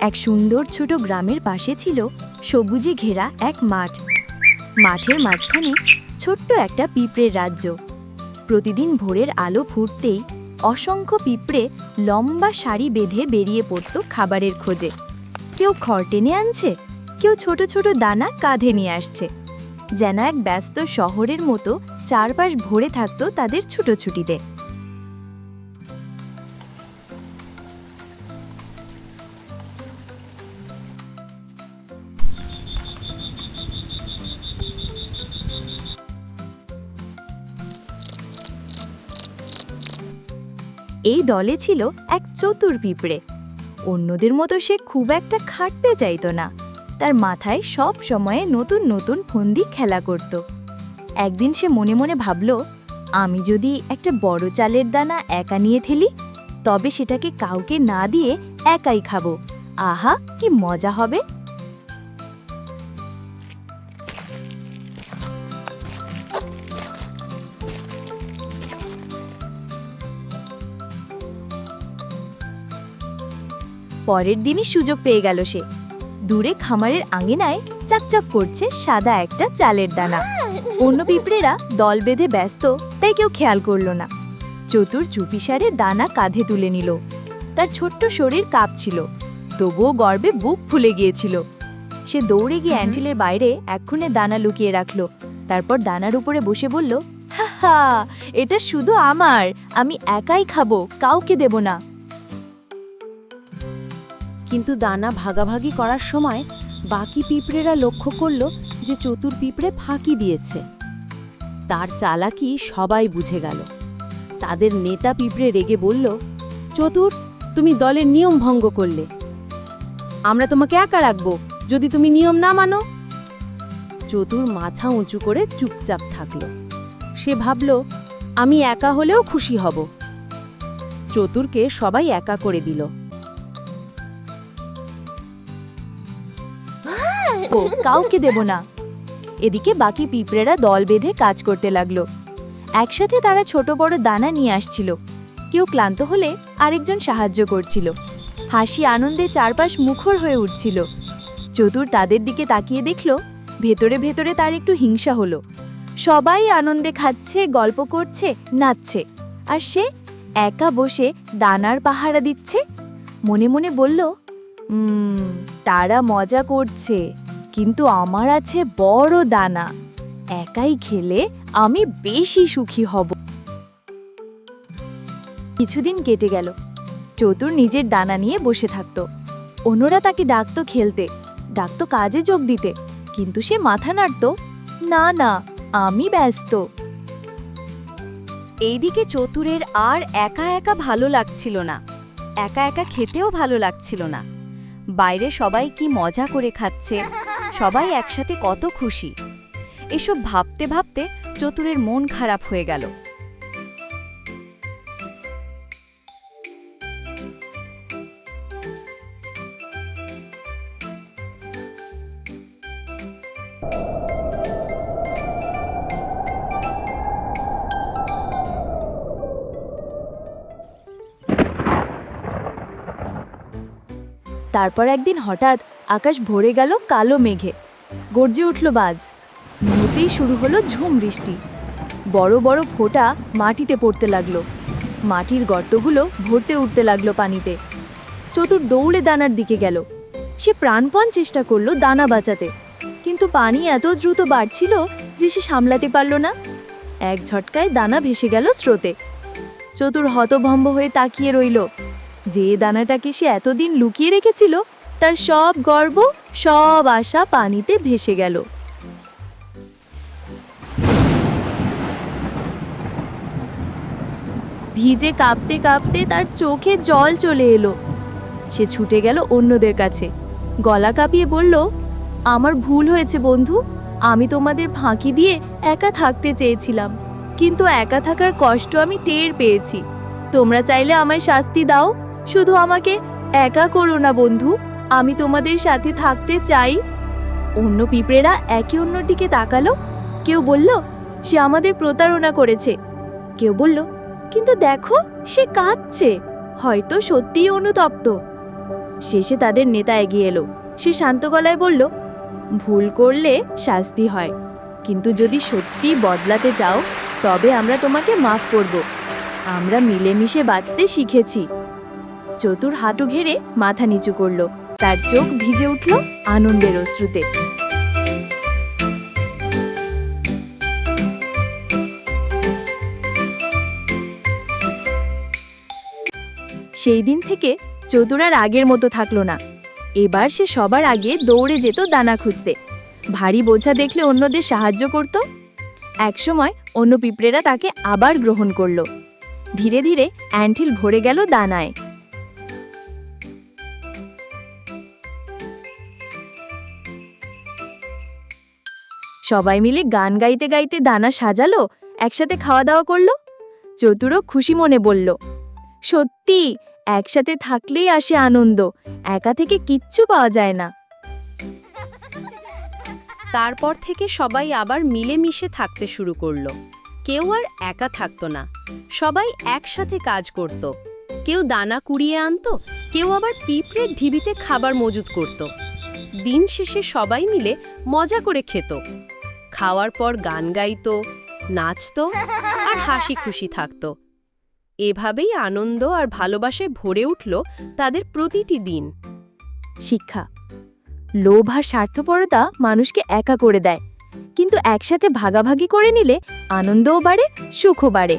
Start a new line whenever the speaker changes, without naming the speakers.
এক সুন্দর ছোট গ্রামের পাশে ছিল সবুজে ঘেরা এক মাঠ। মাঠের মাঝখানে ছোট্ট একটা পিঁপড়ের রাজ্য। প্রতিদিন ভোরের আলো ফুটতেই অসংখ্য পিঁপড়ে লম্বা সারি বেঁধে বেরিয়ে পড়ত খাবারের খোঁজে। কেউ খড় টেনে আনছে, কেউ ছোট ছোট দানা কাঁধে নিয়ে আসছে। যেন এক ব্যস্ত শহরের মতো চারপাশ ভরে থাকত তাদের ছুটোছুটিতে। এই দলে ছিল এক চতুর পিঁপড়ে। অন্যদের মতো সে খুব একটা খাটতে চাইতো না। তার মাথায় সব সময়ে নতুন নতুন ফন্দি খেলা করত। একদিন সে মনে মনে ভাবল, আমি যদি একটা বড় চালের দানা একা নিয়ে ফেলি, তবে সেটাকে কাউকে না দিয়ে একাই খাবো। আহা, কি মজা হবে! পরের দিনই সুযোগ পেয়ে গেল সে। দূরে খামারের আঙিনায় চকচক করছে সাদা একটা চালের দানা। অন্য পিঁপড়েরা দল বেঁধে ব্যস্ত, তাই কেউ খেয়াল করল না। চতুর চুপিসারে দানা কাঁধে তুলে নিল। তার ছোট্ট শরীর কাঁপছিল, তবুও গর্বে বুক ফুলে গিয়েছিল। সে দৌড়ে গিয়ে অ্যান্টিলের বাইরে এক্ষুনি দানা লুকিয়ে রাখল। তারপর দানার উপরে বসে বলল, হা হা, এটা শুধু আমার, আমি একাই খাবো, কাউকে দেব না।
কিন্তু দানা ভাগাভাগি করার সময় বাকি পিঁপড়েরা লক্ষ্য করল যে চতুর পিঁপড়ে ফাঁকি দিয়েছে। তার চালাকি সবাই বুঝে গেল। তাদের নেতা পিঁপড়ে রেগে বলল, চতুর, তুমি দলের নিয়ম ভঙ্গ করলে। আমরা তোমাকে একা রাখব যদি তুমি নিয়ম না মানো। চতুর মাথা উঁচু করে চুপচাপ থাকল। সে ভাবল, আমি একা হলেও খুশি হব। চতুরকে সবাই একা করে দিল।
কাউকে দেব না। এদিকে বাকি পিঁপড়েরা দল বেঁধে কাজ করতে লাগলো। একসাথে তারা ছোট বড় দানা নিয়ে আসছিল। কেউ ক্লান্ত হলে আরেকজন সাহায্য করছিল। হাসি আনন্দে চারপাশ মুখর হয়ে উঠছিল। চতুর তাদের দিকে তাকিয়ে দেখল, ভেতরে ভেতরে তার একটু হিংসা হলো। সবাই আনন্দে খাচ্ছে, গল্প করছে, নাচছে, আর সে একা বসে দানার পাহারা দিচ্ছে। মনে মনে বলল, তারা মজা করছে, কিন্তু আমার আছে বড় দানা, একাই খেলে আমি বেশি সুখী হব। কিছুদিন কেটে গেল। চতুর নিজের দানা নিয়ে বসে থাকত। অন্যরা তাকে ডাকতো খেলতে, ডাকতো কাজে যোগ দিতে, কিন্তু সে মাথা নাড়ত, না না, আমি ব্যস্ত।
এইদিকে চতুরের আর একা একা ভালো লাগছিল না। একা একা খেতেও ভালো লাগছিল না। বাইরে সবাই কি মজা করে খাচ্ছে, সবাই একসাথে কত খুশি। এসব ভাবতে ভাবতে চতুরের মন খারাপ হয়ে গেল।
তারপর একদিন হঠাৎ আকাশ ভরে গেল কালো মেঘে। গর্জে উঠল বাজ। মুহূর্তেই শুরু হলো ঝুম বৃষ্টি। বড় বড় ফোঁটা মাটিতে পড়তে লাগলো। মাটির গর্তগুলো ভরতে উঠতে লাগলো পানিতে। চতুর দৌড়ে দানার দিকে গেল। সে প্রাণপণ চেষ্টা করলো দানা বাঁচাতে, কিন্তু পানি এত দ্রুত বাড়ছিল যে সে সামলাতে পারল না। এক ঝটকায় দানা ভেসে গেল স্রোতে। চতুর হতভম্ব হয়ে তাকিয়ে রইল। যে দানাটাকে সে এতদিন লুকিয়ে রেখেছিল, তার সব গর্ব, সব আশা পানিতে ভেসে গেল। ভিজে কাঁপতে কাঁপতে তার চোখে জল চলে এলো। সে ছুটে গেল অন্যদের কাছে, গলা কাঁপিয়ে বলল, আমার ভুল হয়েছে বন্ধু, আমি তোমাদের ফাঁকি দিয়ে একা থাকতে চেয়েছিলাম, কিন্তু একা থাকার কষ্ট আমি টের পেয়েছি। তোমরা চাইলে আমায় শাস্তি দাও, শুধু আমাকে একা করো না বন্ধু, আমি তোমাদের সাথে থাকতে চাই। অন্য পিঁপড়েরা একে অন্যর দিকে তাকালো। কেউ বলল, সে আমাদের প্রতারণা করেছে। কেউ বলল, কিন্তু দেখো, সে কাঁদছে, হয়তো সত্যিই অনুতপ্ত। শেষে তাদের নেতা এগিয়ে এলো। সে শান্ত গলায় বলল, ভুল করলে শাস্তি হয়, কিন্তু যদি সত্যি বদলাতে চাও তবে আমরা তোমাকে মাফ করব। আমরা মিলেমিশে বাঁচতে শিখেছি। চতুর হাঁটু ঘেরে মাথা নিচু করল, তার চোখ ভিজে উঠল আনন্দের অশ্রুতে। সেই দিন থেকে চতুর আর আগের মতো থাকলো না। এবার সে সবার আগে দৌড়ে যেত দানা খুঁজতে, ভারী বোঝা দেখলে অন্যদের সাহায্য করত। একসময় অন্য পিঁপড়েরা তাকে আবার গ্রহণ করল। ধীরে ধীরে অ্যান্টহিল ভরে গেল দানায়। সবাই মিলে গান গাইতে গাইতে দানা সাজালো, একসাথে খাওয়া দাওয়া করলো। চতুরও খুশি মনে বলল, সত্যি একসাথে থাকলেই আসে আনন্দ, একা থেকে কিচ্ছু পাওয়া যায় না।
তারপর থেকে সবাই আবার মিলেমিশে থাকতে শুরু করলো। কেউ আর একা থাকতো না, সবাই একসাথে কাজ করত। কেউ দানা কুড়িয়ে আনতো, কেউ আবার পিঁপড়ের ঢিবিতে খাবার মজুত করত। দিন শেষে সবাই মিলে মজা করে খেত, খাওয়ার পর গান গাইতো, নাচতো আর হাসি খুশি থাকতো। এভাবেই আনন্দ আর ভালোবাসায় ভরে উঠল তাদের প্রতিটি দিন।
শিক্ষা: লোভ আর স্বার্থপরতা মানুষকে একা করে দেয়, কিন্তু একসাথে ভাগাভাগি করে নিলে আনন্দও বাড়ে, সুখও বাড়ে।